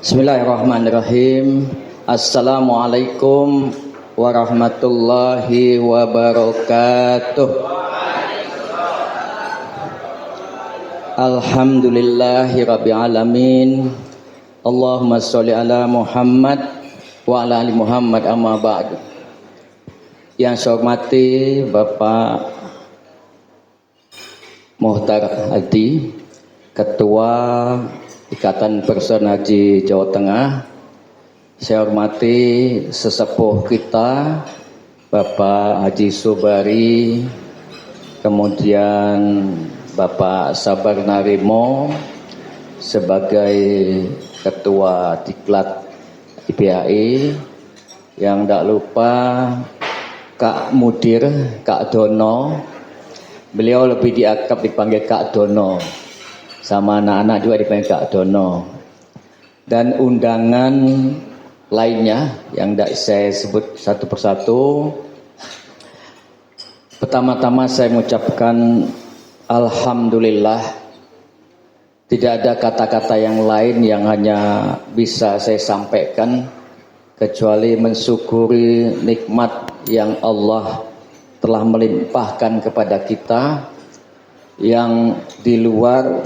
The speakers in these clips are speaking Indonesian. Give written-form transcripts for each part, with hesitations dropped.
Bismillahirrahmanirrahim. Assalamualaikum warahmatullahi wabarakatuh. Alhamdulillahi rabbil alamin. Allahumma sholli ala Muhammad wa ala ali Muhammad, amma ba'du. Yang saya hormati Bapak Muhtar Hadi, Ketua Ikatan Personal Haji Jawa Tengah. Saya hormati sesepuh kita Bapak Haji Sobari, kemudian Bapak Sabar Narimo sebagai Ketua Diklat IPAI, yang tidak lupa Kak Mudir, Kak Dono. Beliau lebih diakrab dipanggil Kak Dono, sama anak-anak juga dipanggil Kak Dono, dan undangan lainnya yang tidak saya sebut satu persatu. Pertama-tama saya mengucapkan alhamdulillah. Tidak ada kata-kata yang lain yang hanya bisa saya sampaikan kecuali mensyukuri nikmat yang Allah telah melimpahkan kepada kita, yang di luar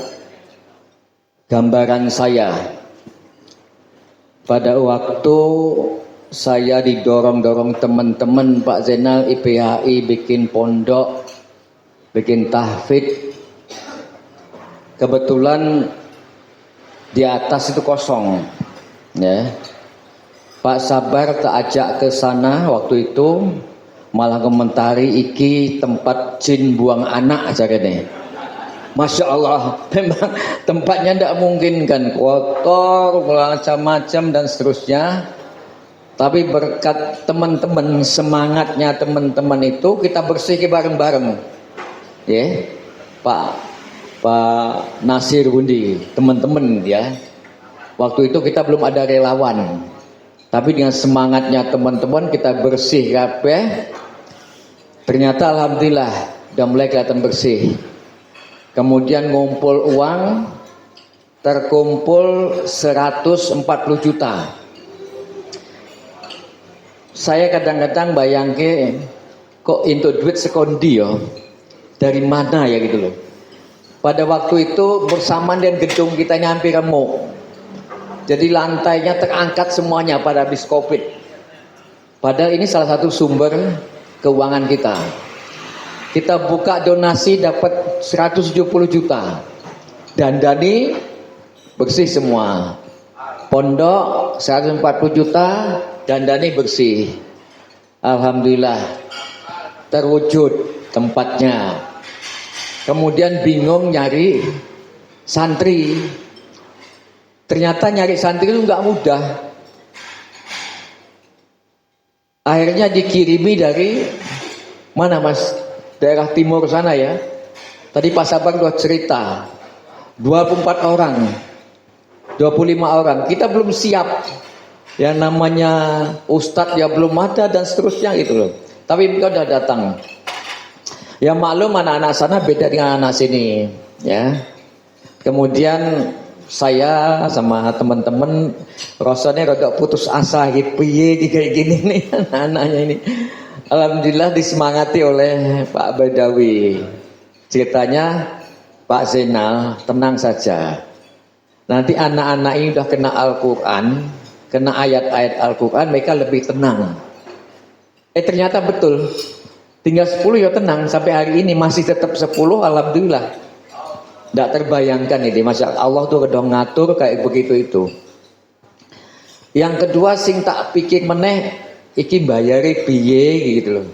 gambaran saya. Pada waktu saya didorong-dorong teman-teman, Pak Zainal IPAI bikin pondok, bikin tahfidz, kebetulan di atas itu kosong, ya. Pak Sabar tak ajak ke sana waktu itu, malah komentari iki tempat jin buang anak aja nih. Masya Allah, memang tempatnya tidak mungkin kan, kotor, macam-macam dan seterusnya. Tapi berkat teman-teman, semangatnya teman-teman itu, kita bersih bareng-bareng. Ya, Pak Nasir Bundi, teman-teman ya. Waktu itu kita belum ada relawan, tapi dengan semangatnya teman-teman kita bersih kabeh. Ternyata alhamdulillah udah mulai kelihatan bersih. Kemudian ngumpul uang, terkumpul 140 juta. Saya kadang-kadang bayangke kok into duit sekondi ya, dari mana ya gitu loh. Pada waktu itu bersamaan dengan gedung kita hampir remuk, jadi lantainya terangkat semuanya pada habis Covid. Padahal ini salah satu sumber keuangan kita. Kita buka donasi dapat 170 juta. Dandani bersih semua. Pondok 140 juta, dandani bersih. Alhamdulillah terwujud tempatnya. Kemudian bingung nyari santri. Ternyata nyari santri itu nggak mudah. Akhirnya dikirimi dari mana Mas? Daerah timur sana ya. Tadi Pak Sabar udah cerita 24 orang, 25 orang. Kita belum siap. Yang namanya ustadz ya belum ada dan seterusnya gitu loh. Tapi mereka udah datang. Ya maklum anak-anak sana beda dengan anak sini ya. Kemudian saya sama teman-teman rasanya rada putus asa gitu, kayak gini nih anak-anaknya ini. Alhamdulillah disemangati oleh Pak Badawi. Ceritanya Pak Zainal, tenang saja. Nanti anak-anak ini udah kena Al-Quran, kena ayat-ayat Al-Quran, mereka lebih tenang. Ternyata betul. Tinggal 10 ya tenang. Sampai hari ini masih tetap 10, alhamdulillah. Tidak terbayangkan ini, Masya Allah tuh udah ngatur kayak begitu itu. Yang kedua sing tak pikir meneh, iki bayari piye gitu loh.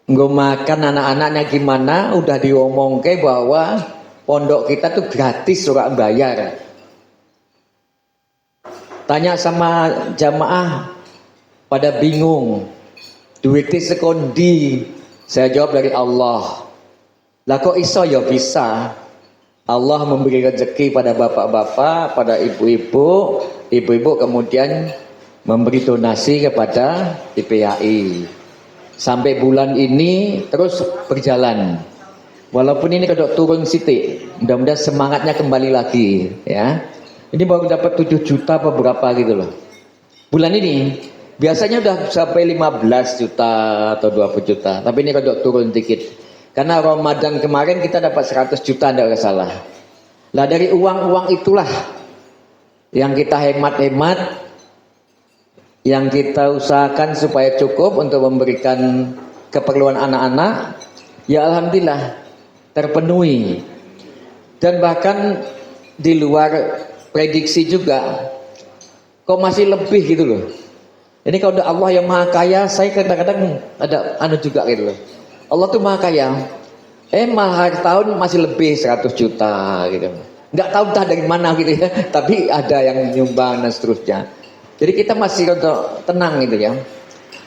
Nggo makan anak-anaknya gimana, udah diomongke bahwa pondok kita tuh gratis, ora bayar. Tanya sama jamaah pada bingung. Duitnya sekondi. Saya jawab dari Allah. Lah kok iso ya bisa. Allah memberi rezeki pada bapak-bapak, pada ibu-ibu, ibu-ibu kemudian memberi donasi kepada IPAI. Sampai bulan ini terus berjalan. Walaupun ini kedok turun sitik, mudah-mudahan semangatnya kembali lagi ya. Ini baru dapat 7 juta apa berapa gitu loh. Bulan ini biasanya udah sampai 15 juta atau 20 juta. Tapi ini kalau turun dikit. Karena Ramadan kemarin kita dapat 100 juta tidak salah. Lah dari uang-uang itulah yang kita hemat-hemat, yang kita usahakan supaya cukup untuk memberikan keperluan anak-anak. Ya alhamdulillah terpenuhi. Dan bahkan di luar prediksi juga, kok masih lebih gitu loh. Ini kalau ada Allah yang maha kaya, saya kadang-kadang ada juga gitu loh. Allah tuh maha kaya, malah tahun masih lebih 100 juta gitu. Nggak tahu entah dari mana gitu ya, tapi ada yang nyumbang dan seterusnya. Jadi kita masih tenang gitu ya.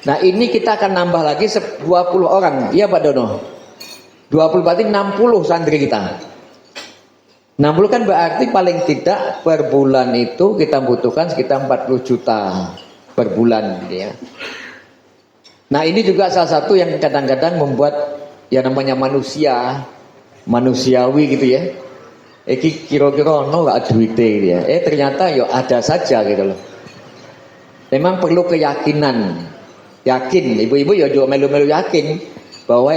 Nah ini kita akan nambah lagi 20 orang, iya Pak Dono. 20 berarti 60 santri kita. 60 kan berarti paling tidak per bulan itu kita butuhkan sekitar 40 juta per bulan gitu ya. Nah ini juga salah satu yang kadang-kadang membuat yang namanya manusiawi gitu ya. Kira-kira no gak duitnya gitu ya. Ternyata ya ada saja gitu loh. Memang perlu keyakinan. Yakin, ibu-ibu ya juga melu-melu yakin bahwa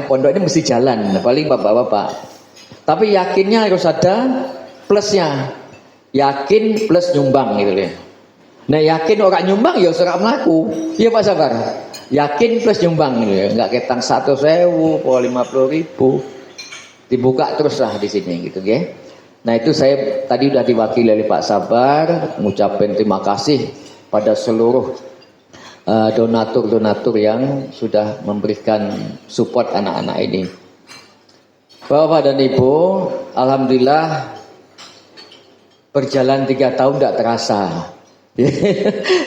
pondok ini mesti jalan, paling bapak-bapak. Tapi yakinnya harus ada plusnya. Yakin plus nyumbang gitu ya. Nah yakin orang nyumbang ya serak melaku. Iya Pak Sabar. Yakin plus nyumbang gitu ya. Enggak ketang 1.000 atau 50.000. Dibuka terus lah di sini gitu ya. Nah itu saya tadi udah diwakili oleh Pak Sabar, mengucapkan terima kasih pada seluruh donatur-donatur yang sudah memberikan support anak-anak ini. Bapak dan Ibu, alhamdulillah berjalan 3 tahun tidak terasa.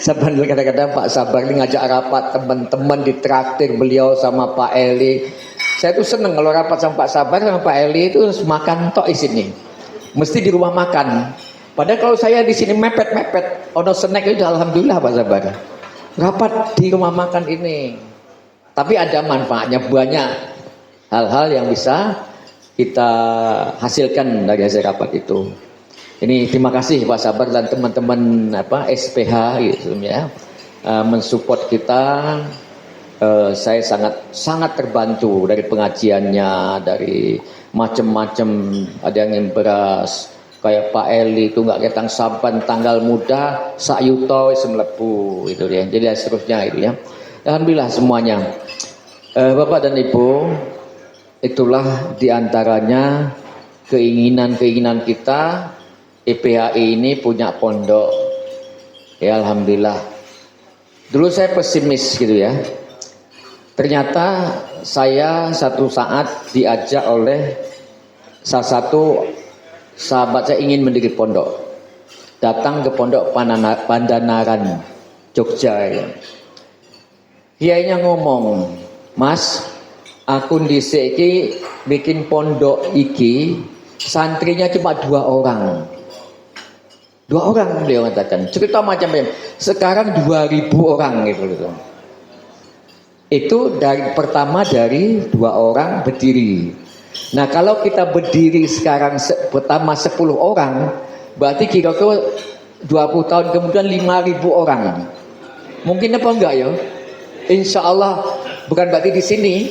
Sebenarnya kadang-kadang Pak Sabar ini ngajak rapat teman-teman di traktir beliau sama Pak Eli. Saya tuh seneng kalau rapat sama Pak Sabar sama Pak Eli itu makan tok di sini. Mesti di rumah makan. Padahal kalau saya di sini mepet, ono snack itu alhamdulillah Pak Sabar. Rapat di rumah makan ini. Tapi ada manfaatnya banyak hal-hal yang bisa kita hasilkan dari hasil rapat itu. Ini terima kasih Pak Sabar dan teman-teman SPH gitu ya, mensupport kita. Saya sangat terbantu dari pengajiannya, dari macam-macam, ada yang beras kayak Pak Eli itu nggak ketang saban tanggal muda sak yuto semlebu itu ya. Jadi seterusnya itu ya. Alhamdulillah semuanya. Bapak dan Ibu, itulah diantaranya keinginan-keinginan kita. EPHI ini punya pondok ya alhamdulillah. Dulu saya pesimis gitu ya, ternyata saya satu saat diajak oleh salah satu sahabat saya ingin mendirikan pondok, datang ke pondok Pandanaran Jogja ya. Kiainya ngomong, Mas, aku dhisik iki bikin pondok iki santrinya cuma 2 orang. 2 orang beliau katakan. Cerita macam-macam. Sekarang 2.000 orang gitu loh. Itu pertama dari 2 orang berdiri. Nah kalau kita berdiri sekarang pertama 10 orang, berarti kira-kira 20 tahun kemudian 5.000 orang. Mungkin apa enggak ya? Insya Allah bukan berarti di sini.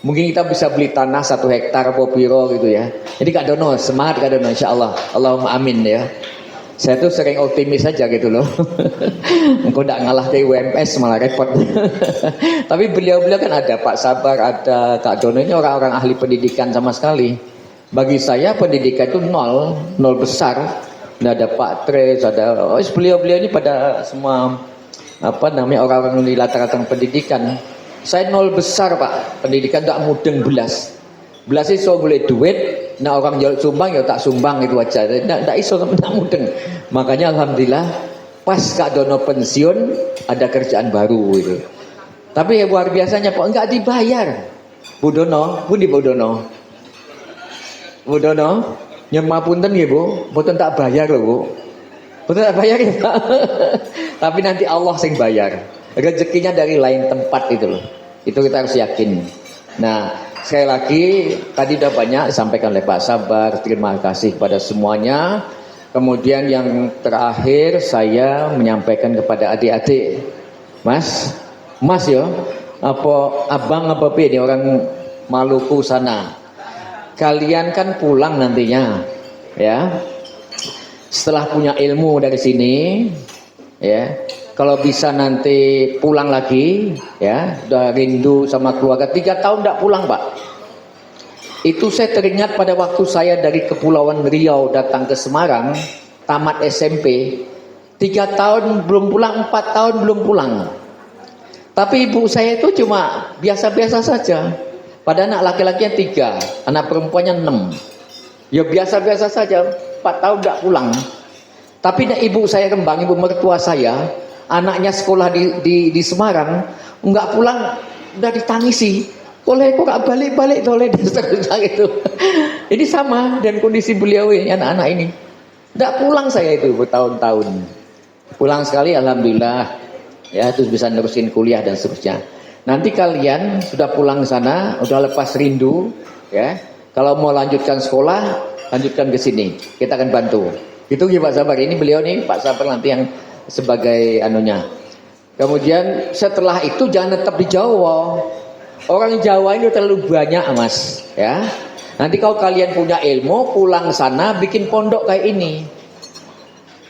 Mungkin kita bisa beli tanah 1 hektar apa piro gitu ya. Jadi Kak Dono, semangat Kak Dono insya Allah. Allahumma amin ya. Saya tuh sering optimis aja gitu loh. Engkau tidak ngalah dari UMS malah repot. Tapi beliau-beliau kan ada Pak Sabar, ada Kak Dono, ini orang-orang ahli pendidikan sama sekali. Bagi saya pendidikan itu nol besar. Tidak ada Pak Tres, ada beliau-beliau ini pada semua orang-orang di latar-latar pendidikan. Saya 0 besar Pak, pendidikan tak mudeng belas iso boleh duit, nah orang jual sumbang ya tak sumbang itu aja, tak iso tak mudeng. Makanya alhamdulillah pas Kak Dono pensiun ada kerjaan baru itu. Tapi luar biasanya Pak enggak dibayar. Bu Dono, Bu Dono, nyemapunten nggih Bu, mboten tak bayar loh Bu. Mboten tak bayar ya Pak. Tapi nanti Allah sing bayar. Rezekinya dari lain tempat itu loh. Itu kita harus yakin. Nah, sekali lagi tadi udah banyak disampaikan oleh Pak Sabar. Terima kasih kepada semuanya. Kemudian yang terakhir saya menyampaikan kepada adik-adik, Mas ya, apa abang apa ini orang Maluku sana. Kalian kan pulang nantinya, ya. Setelah punya ilmu dari sini, ya. Kalau bisa nanti pulang lagi, ya. Udah rindu sama keluarga. 3 tahun tidak pulang, Pak. Itu saya teringat pada waktu saya dari Kepulauan Riau datang ke Semarang, tamat SMP, 3 tahun belum pulang, 4 tahun belum pulang. Tapi ibu saya itu cuma biasa-biasa saja. Pada anak laki-lakinya 3, anak perempuannya 6. Ya biasa-biasa saja, 4 tahun tidak pulang. Tapi ibu saya Rembang, ibu mertua saya, anaknya sekolah di Semarang, nggak pulang, udah ditangisi. Oleh kok gak balik-balik oleh seterusnya gitu. Ini sama dan kondisi beliau ini, anak-anak ini. Tidak pulang saya itu bertahun-tahun. Pulang sekali alhamdulillah. Ya terus bisa nerusin kuliah dan seterusnya. Nanti kalian sudah pulang sana, udah lepas rindu, ya. Kalau mau lanjutkan sekolah, lanjutkan ke sini. Kita akan bantu. Itu ya Pak Sabar. Ini beliau nih Pak Sabar nanti yang sebagai anunya. Kemudian setelah itu jangan tetap di Jawa. Orang Jawa ini terlalu banyak Mas, ya. Nanti kalau kalian punya ilmu, pulang sana bikin pondok kayak ini.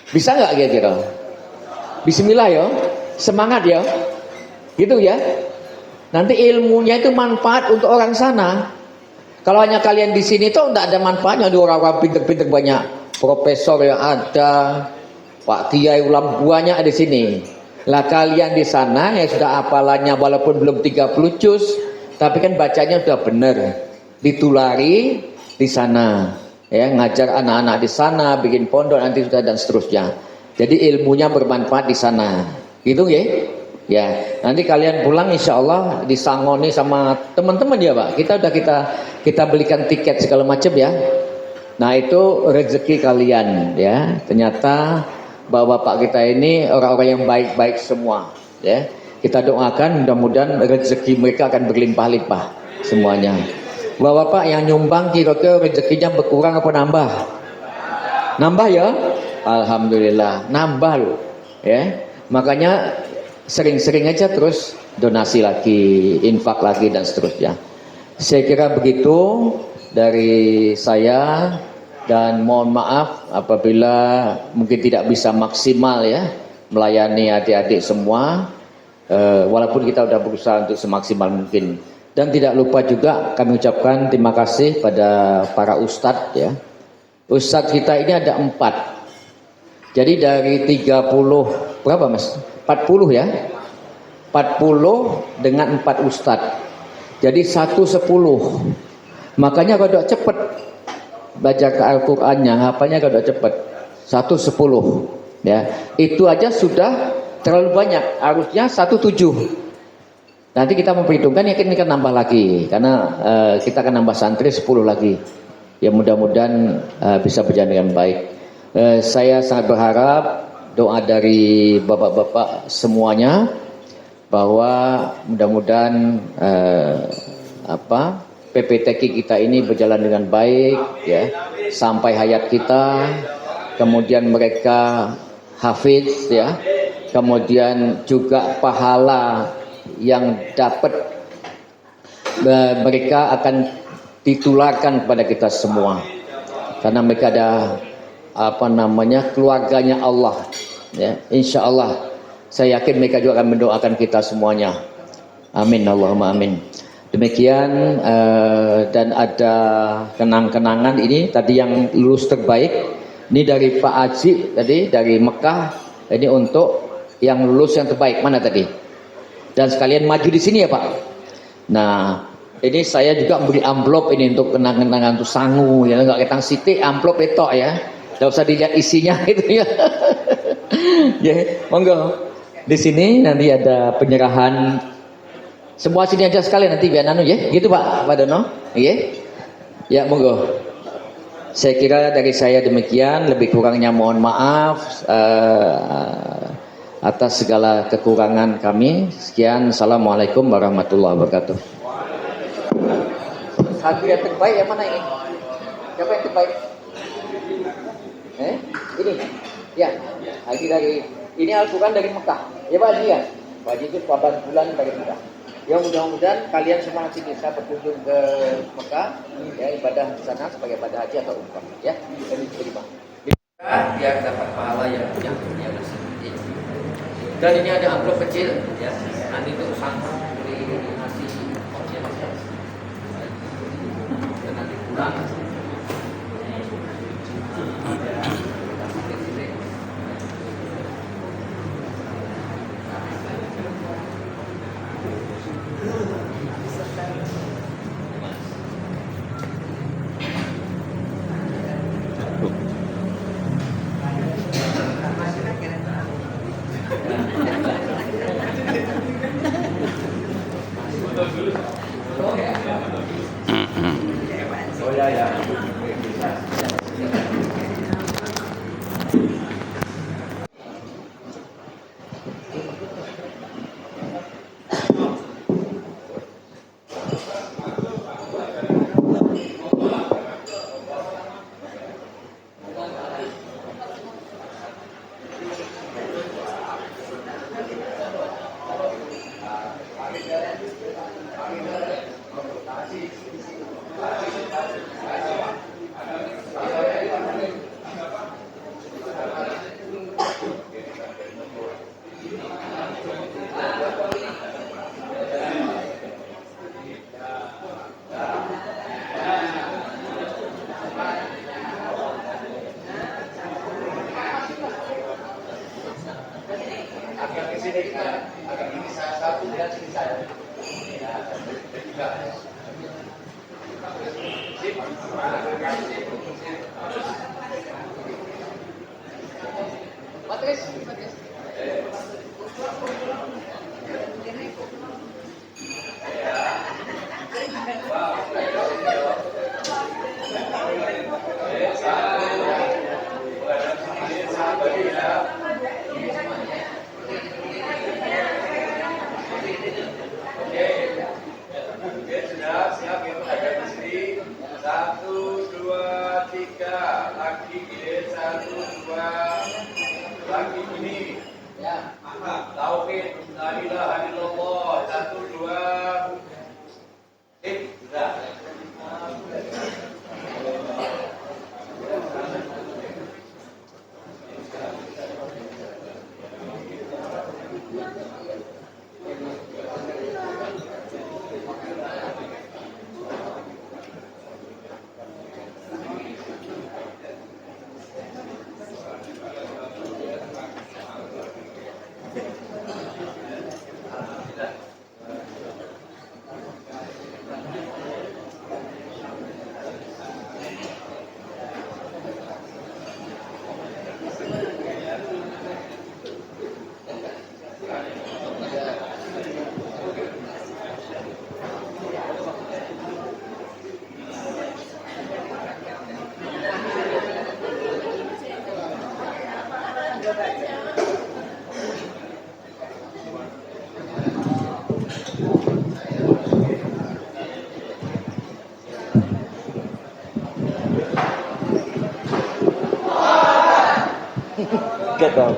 Bisa nggak kira-kira? Bismillah ya, semangat ya, gitu ya. Nanti ilmunya itu manfaat untuk orang sana. Kalau hanya kalian di sini tuh nggak ada manfaatnya. Ada orang-orang pinter-pinter banyak, profesor yang ada, Pak Kiai ulama banyak di sini. Lah kalian di sana yang sudah hafalannya walaupun belum 30 juz, tapi kan bacanya sudah benar. Ditulari di sana, ya, ngajar anak-anak di sana, bikin pondok nanti sudah dan seterusnya. Jadi ilmunya bermanfaat di sana. Gitu ya. Ya, nanti kalian pulang insya Allah disangoni sama teman-teman ya Pak. Kita belikan tiket segala macam ya. Nah itu rezeki kalian ya. Ternyata Bapak kita ini orang-orang yang baik-baik semua ya. Kita doakan mudah-mudahan rezeki mereka akan berlimpah-limpah semuanya. Bapak yang nyumbang kira-kira rezekinya berkurang apa nambah? Nambah ya? Alhamdulillah nambah loh ya. Makanya sering-sering aja terus donasi lagi, infak lagi dan seterusnya. Saya kira begitu dari saya. Dan mohon maaf apabila mungkin tidak bisa maksimal ya melayani adik-adik semua, walaupun kita sudah berusaha untuk semaksimal mungkin. Dan tidak lupa juga kami ucapkan terima kasih pada para ustadz ya. Ustadz kita ini ada 4. Jadi dari 30 berapa Mas? 40 ya. 40 dengan 4 ustadz. Jadi 110. Makanya kalau cepat baca ke Al-Qur'annya, hafalnya kalau cepat 110 ya. Itu aja sudah terlalu banyak, harusnya 17. Nanti kita memperhitungkan ya kita nambah lagi karena kita akan nambah santri 10 lagi. Ya mudah-mudahan bisa berjalan dengan baik. Saya sangat berharap doa dari bapak-bapak semuanya bahwa mudah-mudahan PPTQ kita ini berjalan dengan baik ya sampai hayat kita, kemudian mereka hafiz ya, kemudian juga pahala yang dapat mereka akan ditularkan kepada kita semua karena mereka ada keluarganya Allah ya. Insya Allah saya yakin mereka juga akan mendoakan kita semuanya. Amin Allahumma amin. Demikian dan ada kenang-kenangan ini tadi yang lulus terbaik ini dari Pak Haji tadi dari Mekah, ini untuk yang lulus yang terbaik mana tadi, dan sekalian maju di sini ya Pak. Nah ini saya juga beri amplop ini untuk kenang-kenangan untuk sangu ya, nggak ketang siti amplop itu ya, nggak usah dilihat isinya itu ya. Ya monggo di sini nanti ada penyerahan. Semua sini aja sekali nanti biar nanu ya, gitu Pak Dono, ya, ya monggo. Saya kira dari saya demikian, lebih kurangnya mohon maaf atas segala kekurangan kami. Sekian, assalamualaikum warahmatullahi wabarakatuh. Satu yang terbaik yang mana ini? Siapa yang terbaik? Ini, ya, haji dari ini Al-Quran dari Mekah. Ya Pak Haji ya, Pak Haji itu 8 bulan dari Mekah. Ya mudah-mudahan kalian semua nanti bisa berkunjung ke Mekah, ya ibadah di sana sebagai ibadah haji atau umrah, ya. Dan diterima. Biar dapat pahala yang besar. Dan ini ada amplop kecil, ya. Nanti itu sanggup beli nasi koknya mas. Dan nanti pulang. Oh ya. Agak ini saya satu dan sini saya. Patris. Siap ya, ada di sini. 1, 2, 3. Lagi gini, 1, 2. Lagi gini. Ya. Tauhid, la ilaha illallah. 1, 2. Sudah. Get dong.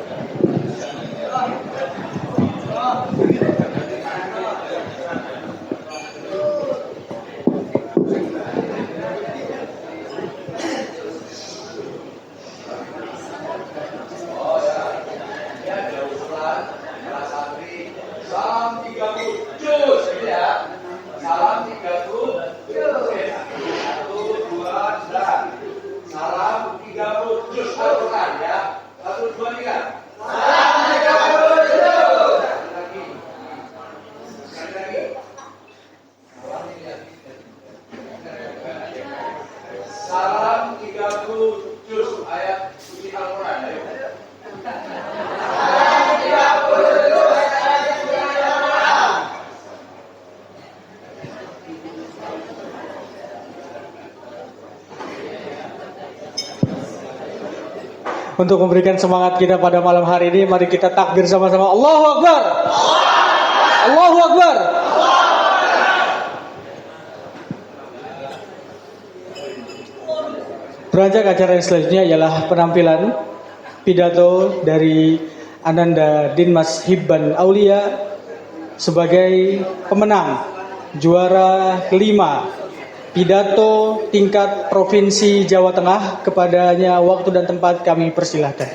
Salam 30 juz ya. Salam 30 juz. 1, 2, 3. Salam 30 juz Al-Quran ya. 1, 2, 3. Salam 30 juz. Sekali lagi. Salam 30 juz ayat suci Al-Quran. Untuk memberikan semangat kita pada malam hari ini, mari kita takbir sama-sama. Allahu Akbar. Allahu Akbar. Beranjak acara yang selanjutnya ialah penampilan pidato dari Ananda Dinmas Hibban Aulia sebagai pemenang juara kelima pidato tingkat provinsi Jawa Tengah. Kepadanya waktu dan tempat kami persilahkan.